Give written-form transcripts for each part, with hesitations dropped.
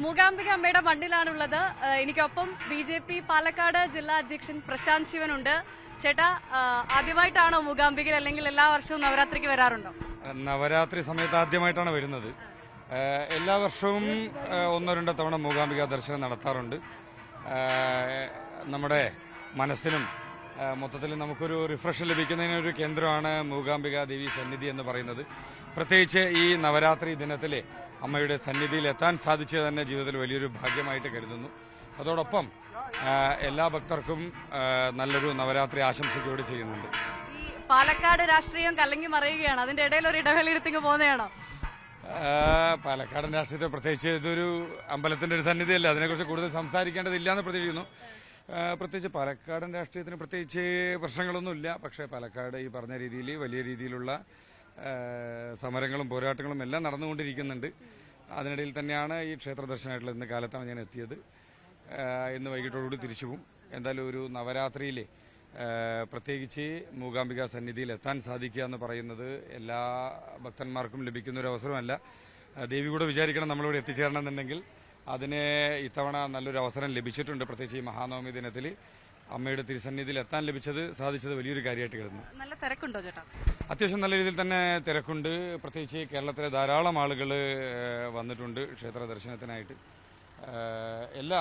മൂകാംബിക അമ്മയുടെ മണ്ണിലാണുള്ളത്. എനിക്കൊപ്പം BJP പാലക്കാട് ജില്ലാ അധ്യക്ഷൻ പ്രശാന്ത് ശിവനുണ്ട്. ചേട്ടാ, ആദ്യമായിട്ടാണോ മൂകാംബികയിൽ, അല്ലെങ്കിൽ എല്ലാ വർഷവും നവരാത്രിക്ക് വരാറുണ്ടോ? നവരാത്രി സമയത്ത് ആദ്യമായിട്ടാണ് വരുന്നത്. എല്ലാ വർഷവും ഒന്നോ രണ്ടോ തവണ മൂകാംബിക ദർശനം നടത്താറുണ്ട്. നമ്മുടെ മനസ്സിനും മൊത്തത്തിൽ നമുക്കൊരു റിഫ്രഷ് ലഭിക്കുന്നതിനൊരു കേന്ദ്രമാണ് മൂകാംബിക ദേവി സന്നിധി എന്ന് പറയുന്നത്. പ്രത്യേകിച്ച് ഈ നവരാത്രി ദിനത്തിലെ അമ്മയുടെ സന്നിധിയിൽ എത്താൻ സാധിച്ചത് തന്നെ ജീവിതത്തിൽ വലിയൊരു ഭാഗ്യമായിട്ട് കരുതുന്നു. അതോടൊപ്പം എല്ലാ ഭക്തർക്കും നല്ലൊരു നവരാത്രി ആശംസിക്കുകയോട് ചെയ്യുന്നുണ്ട്. ഈ പാലക്കാട് രാഷ്ട്രീയം കലങ്ങി മറിയുകയാണ്, അതിന്റെ ഇടയിൽ ഒരു ഇടവേളയെടുത്തിങ്ങ് പോകുന്നതാണോ? പാലക്കാടൻ രാഷ്ട്രീയത്തെ പ്രത്യേകിച്ച് ഇതൊരു അമ്പലത്തിന്റെ ഒരു സന്നിധിയല്ല, അതിനെക്കുറിച്ച് കൂടുതൽ സംസാരിക്കേണ്ടതില്ല എന്ന് പ്രതീക്ഷിക്കുന്നു. പ്രത്യേകിച്ച് പാലക്കാടൻ രാഷ്ട്രീയത്തിന് പ്രത്യേകിച്ച് പ്രശ്നങ്ങളൊന്നുമില്ല. പക്ഷേ പാലക്കാട് ഈ പറഞ്ഞ രീതിയിൽ വലിയ രീതിയിലുള്ള സമരങ്ങളും പോരാട്ടങ്ങളും എല്ലാം നടന്നുകൊണ്ടിരിക്കുന്നുണ്ട്. അതിനിടയിൽ തന്നെയാണ് ഈ ക്ഷേത്ര ദർശനമായിട്ടുള്ള ഇന്ന് കാലത്താണ് ഞാൻ എത്തിയത്. ഇന്ന് വൈകിട്ടോടുകൂടി തിരിച്ചു പോകും. എന്തായാലും ഒരു നവരാത്രിയിൽ പ്രത്യേകിച്ച് മൂകാംബിക സന്നിധിയിൽ എത്താൻ സാധിക്കുക എന്ന് പറയുന്നത് എല്ലാ ഭക്തന്മാർക്കും ലഭിക്കുന്ന ഒരു അവസരമല്ല. ദേവി കൂടെ വിചാരിക്കണം നമ്മളിവിടെ എത്തിച്ചേരണം എന്നുണ്ടെങ്കിൽ. അതിന് ഇത്തവണ നല്ലൊരു അവസരം ലഭിച്ചിട്ടുണ്ട്. പ്രത്യേകിച്ച് ഈ മഹാനവമി ദിനത്തിൽ അമ്മയുടെ തിരുസന്നിധിയിൽ എത്താൻ സാധിച്ചത് വലിയൊരു കാര്യമായിട്ട് കരുതുന്നു. നല്ല തിരക്കുണ്ടോ ചേട്ടാ? അത്യാവശ്യം നല്ല രീതിയിൽ തന്നെ തിരക്കുണ്ട്. പ്രത്യേകിച്ച് കേരളത്തിലെ ധാരാളം ആളുകൾ വന്നിട്ടുണ്ട് ക്ഷേത്ര ദർശനത്തിനായിട്ട്. എല്ലാ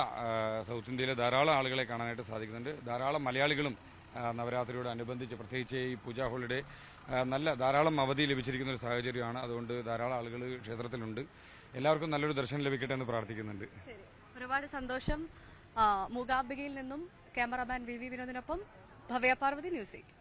സൗത്ത് ഇന്ത്യയിലെ ധാരാളം ആളുകളെ കാണാനായിട്ട് സാധിക്കുന്നുണ്ട്. ധാരാളം മലയാളികളും നവരാത്രിയോടനുബന്ധിച്ച് പ്രത്യേകിച്ച് ഈ പൂജാ ഹോളിഡേ ധാരാളം അവധി ലഭിച്ചിരിക്കുന്ന ഒരു സാഹചര്യമാണ്. അതുകൊണ്ട് ധാരാളം ആളുകൾ ക്ഷേത്രത്തിലുണ്ട്. എല്ലാവർക്കും നല്ലൊരു ദർശനം ലഭിക്കട്ടെ എന്ന് പ്രാർത്ഥിക്കുന്നുണ്ട്. ഒരുപാട് സന്തോഷം. മൂകാംബികയിൽ നിന്നും ക്യാമറാമാൻ VV വിനോദിനൊപ്പം ഭവ്യ പാർവതി, ന്യൂസ് 8.